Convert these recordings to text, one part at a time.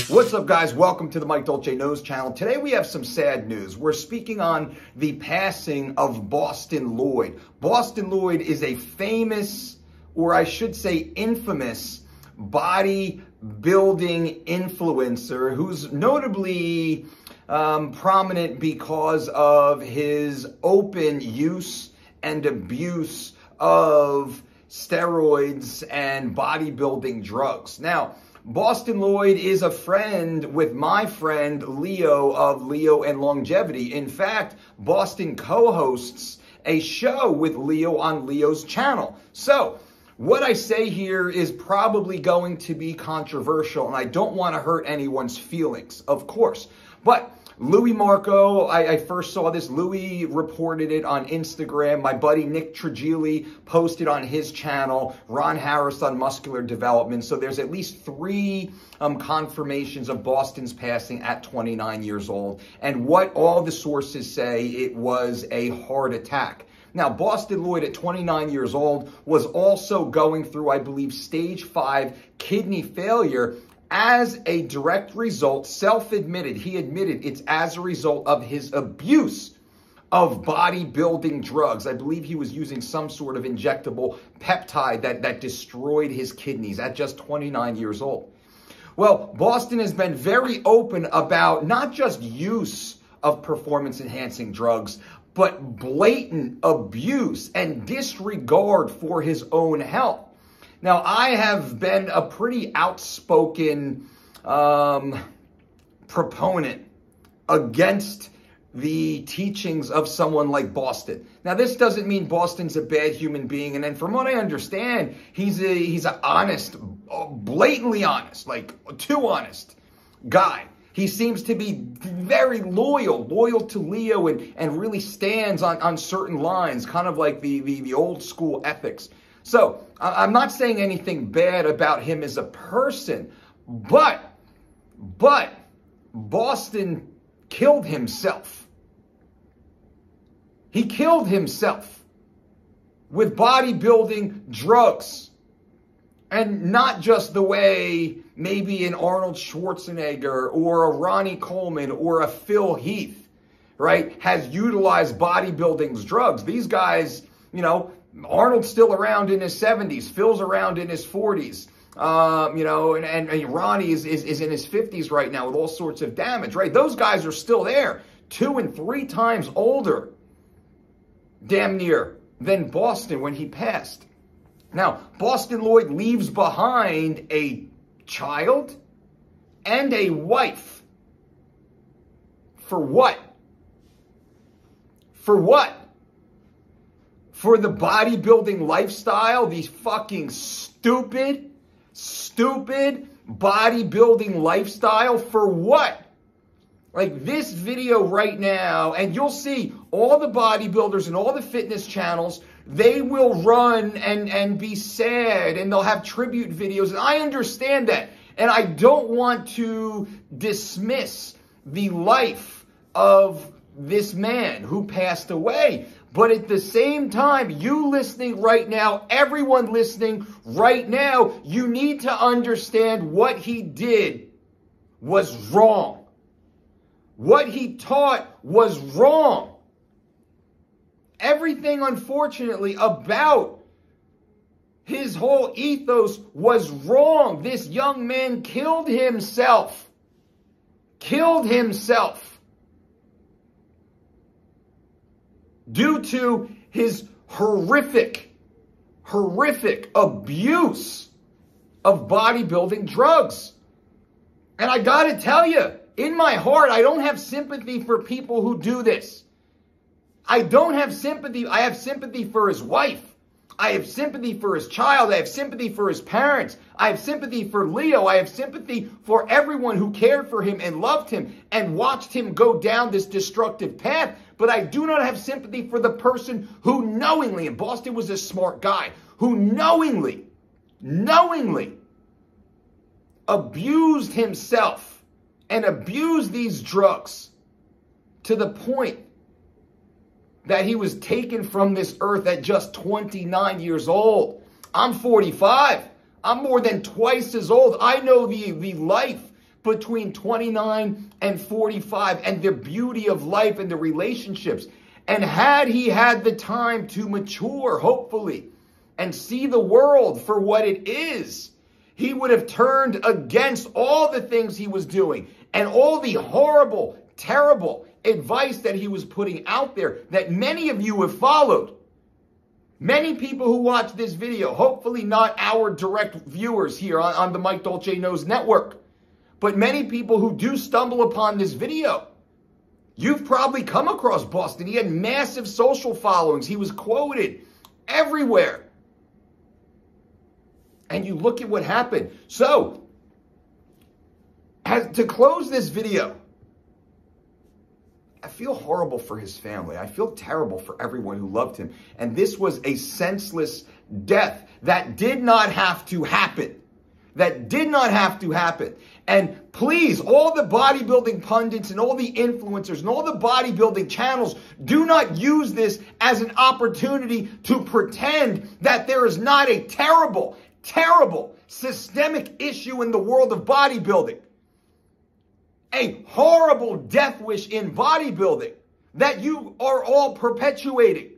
What's up, guys? Welcome to the Mike Dolce Knows channel. Today we have some sad news. We're speaking on the passing of Bostin Loyd. Bostin Loyd is a famous, or I should say infamous, bodybuilding influencer who's notably prominent because of his open use and abuse of steroids and bodybuilding drugs. Now, Bostin Loyd is a friend with my friend Leo of Leo and Longevity. In fact, Bostin co-hosts a show with Leo on Leo's channel. So, what I say here is probably going to be controversial, and I don't want to hurt anyone's feelings, of course. But Louis Marco, I first saw this. Louis reported it on Instagram. My buddy Nick Trigili posted on his channel. Ron Harris on Muscular Development. So there's at least three confirmations of Bostin's passing at 29 years old. And what all the sources say, it was a heart attack. Now, Bostin Loyd at 29 years old was also going through, I believe, stage 5 kidney failure. As a direct result, self-admitted, he admitted it's as a result of his abuse of bodybuilding drugs. I believe he was using some sort of injectable peptide that destroyed his kidneys at just 29 years old. Well, Bostin has been very open about not just use of performance-enhancing drugs, but blatant abuse and disregard for his own health. Now, I have been a pretty outspoken proponent against the teachings of someone like Bostin. Now, this doesn't mean Bostin's a bad human being. And then from what I understand, he's an honest, blatantly honest, like too honest guy. He seems to be very loyal to Leo and really stands on certain lines, kind of like the old school ethics. So, I'm not saying anything bad about him as a person, but Bostin killed himself. He killed himself with bodybuilding drugs. And not just the way maybe an Arnold Schwarzenegger or a Ronnie Coleman or a Phil Heath, right, has utilized bodybuilding's drugs. These guys, you know, Arnold's still around in his 70s. Phil's around in his 40s. You know, and Ronnie is in his 50s right now with all sorts of damage, right? Those guys are still there, 2 and 3 times older, damn near, than Bostin when he passed. Now, Bostin Loyd leaves behind a child and a wife. For what? For what? For the bodybuilding lifestyle, these fucking stupid bodybuilding lifestyle, for what? Like this video right now, and you'll see all the bodybuilders and all the fitness channels, they will run and be sad, and they'll have tribute videos, and I understand that. And I don't want to dismiss the life of this man who passed away. But at the same time, you listening right now, everyone listening right now, you need to understand what he did was wrong. What he taught was wrong. Everything, unfortunately, about his whole ethos was wrong. This young man killed himself. Killed himself. Due to his horrific abuse of bodybuilding drugs. And I gotta tell you, in my heart, I don't have sympathy for people who do this. I don't have sympathy. I have sympathy for his wife. I have sympathy for his child. I have sympathy for his parents. I have sympathy for Leo. I have sympathy for everyone who cared for him and loved him and watched him go down this destructive path. But I do not have sympathy for the person who knowingly, and Bostin was a smart guy, who knowingly abused himself and abused these drugs to the point that he was taken from this earth at just 29 years old. I'm 45. I'm more than twice as old. I know the life between 29 and 45 and the beauty of life and the relationships. And had he had the time to mature, hopefully, and see the world for what it is, he would have turned against all the things he was doing and all the horrible, terrible advice that he was putting out there that many of you have followed. Many people who watch this video, hopefully not our direct viewers here on the Mike Dolce Knows Network, but many people who do stumble upon this video. You've probably come across Bostin. He had massive social followings. He was quoted everywhere. And you look at what happened. So, to close this video, I feel horrible for his family. I feel terrible for everyone who loved him. And this was a senseless death that did not have to happen. That did not have to happen. And please, all the bodybuilding pundits and all the influencers and all the bodybuilding channels, do not use this as an opportunity to pretend that there is not a terrible, terrible systemic issue in the world of bodybuilding. A horrible death wish in bodybuilding that you are all perpetuating.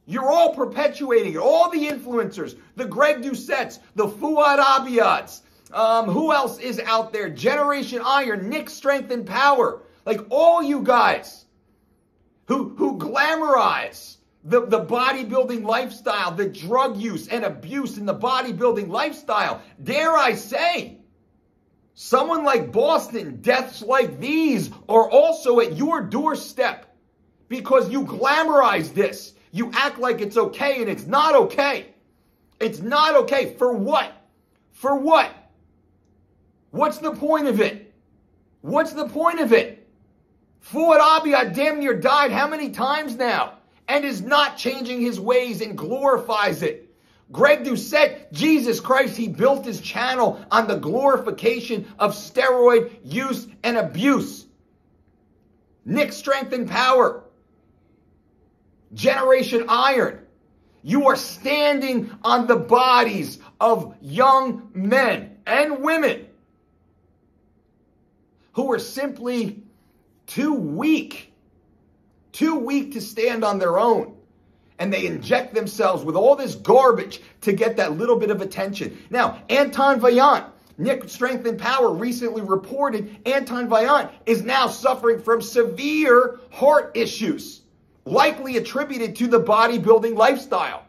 You're all perpetuating it. All the influencers, the Greg Doucetts, the Fouad Abiads, who else is out there? Generation Iron, Nick Strength and Power. Like all you guys who glamorize the bodybuilding lifestyle, the drug use and abuse in the bodybuilding lifestyle. Dare I say, someone like Bostin, deaths like these are also at your doorstep because you glamorize this. You act like it's okay and it's not okay. It's not okay. For what? For what? What's the point of it? What's the point of it? Fouad Abiad damn near died how many times now? And is not changing his ways and glorifies it. Greg Doucette, Jesus Christ, he built his channel on the glorification of steroid use and abuse. Nick Strength and Power. Generation Iron. You are standing on the bodies of young men and women who are simply too weak to stand on their own. And they inject themselves with all this garbage to get that little bit of attention. Now, Anton Vaillant, Nick Strength and Power recently reported Anton Vaillant is now suffering from severe heart issues, likely attributed to the bodybuilding lifestyle.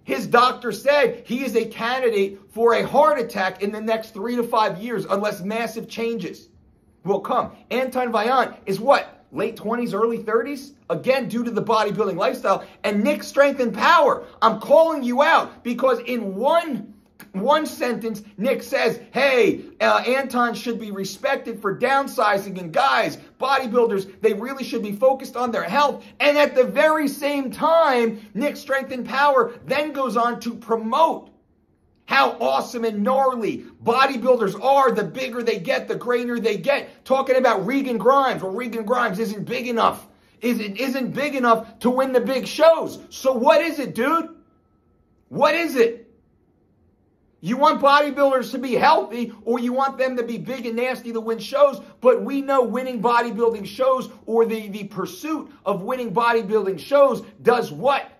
His doctor said he is a candidate for a heart attack in the next 3 to 5 years unless massive changes will come. Anton Vaillant is what? Late 20s, early 30s? Again, due to the bodybuilding lifestyle. And Nick Strength and Power, I'm calling you out because in one sentence, Nick says, hey, Anton should be respected for downsizing. And guys, bodybuilders, they really should be focused on their health. And at the very same time, Nick Strength and Power then goes on to promote how awesome and gnarly bodybuilders are. The bigger they get, the greater they get. Talking about Regan Grimes. Well, Regan Grimes isn't big enough. Isn't big enough to win the big shows. So what is it, dude? What is it? You want bodybuilders to be healthy, or you want them to be big and nasty to win shows, but we know winning bodybuilding shows, or the pursuit of winning bodybuilding shows, does what?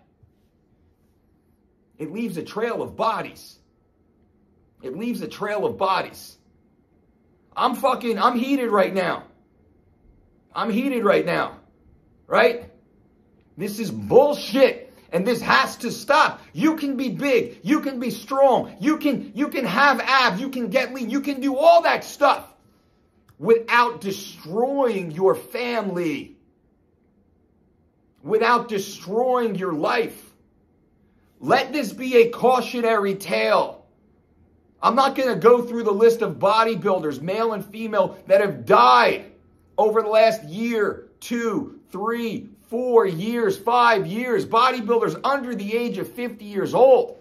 It leaves a trail of bodies. It leaves a trail of bodies. I'm heated right now. I'm heated right now. Right? This is bullshit. And this has to stop. You can be big. You can be strong. You can have abs. You can get lean. You can do all that stuff without destroying your family. Without destroying your life. Let this be a cautionary tale. I'm not going to go through the list of bodybuilders, male and female, that have died over the last year, 2, 3, 4 years, 5 years. Bodybuilders under the age of 50 years old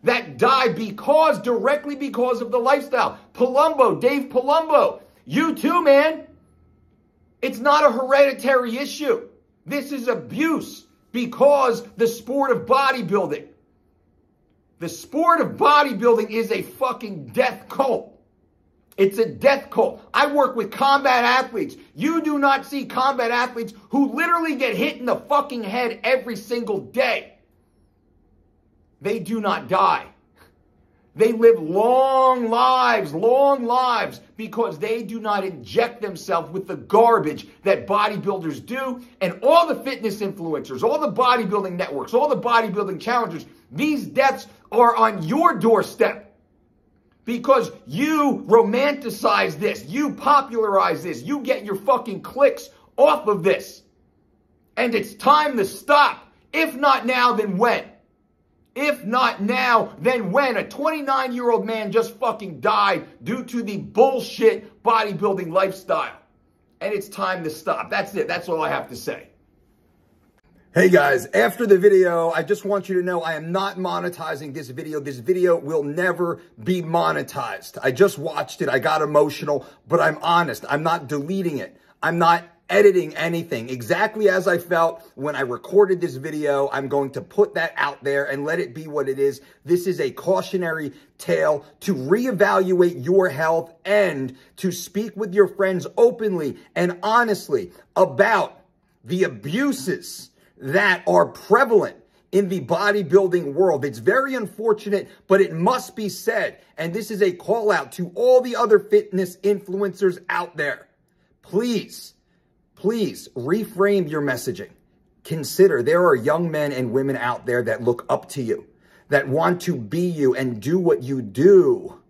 that died directly because of the lifestyle. Palumbo, Dave Palumbo, you too, man. It's not a hereditary issue. This is abuse because the sport of bodybuilding. The sport of bodybuilding is a fucking death cult. It's a death cult. I work with combat athletes. You do not see combat athletes who literally get hit in the fucking head every single day. They do not die. They live long lives because they do not inject themselves with the garbage that bodybuilders do. And all the fitness influencers, all the bodybuilding networks, all the bodybuilding challengers, these deaths are on your doorstep because you romanticize this, you popularize this, you get your fucking clicks off of this. And it's time to stop. If not now, then when? If not now, then when? A 29-year-old man just fucking died due to the bullshit bodybuilding lifestyle. And it's time to stop. That's it. That's all I have to say. Hey guys, after the video, I just want you to know I am not monetizing this video. This video will never be monetized. I just watched it. I got emotional, but I'm honest. I'm not deleting it. I'm not editing anything. Exactly as I felt when I recorded this video, I'm going to put that out there and let it be what it is. This is a cautionary tale to reevaluate your health and to speak with your friends openly and honestly about the abuses that are prevalent in the bodybuilding world. It's very unfortunate, but it must be said. And this is a call out to all the other fitness influencers out there. Please reframe your messaging. Consider there are young men and women out there that look up to you, that want to be you and do what you do.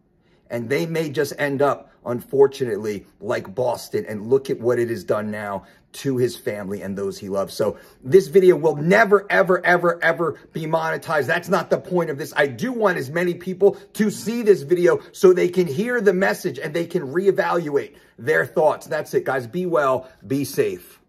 And they may just end up, unfortunately, like Bostin. And look at what it has done now to his family and those he loves. So this video will never, ever, ever, ever be monetized. That's not the point of this. I do want as many people to see this video so they can hear the message and they can reevaluate their thoughts. That's it, guys. Be well, be safe.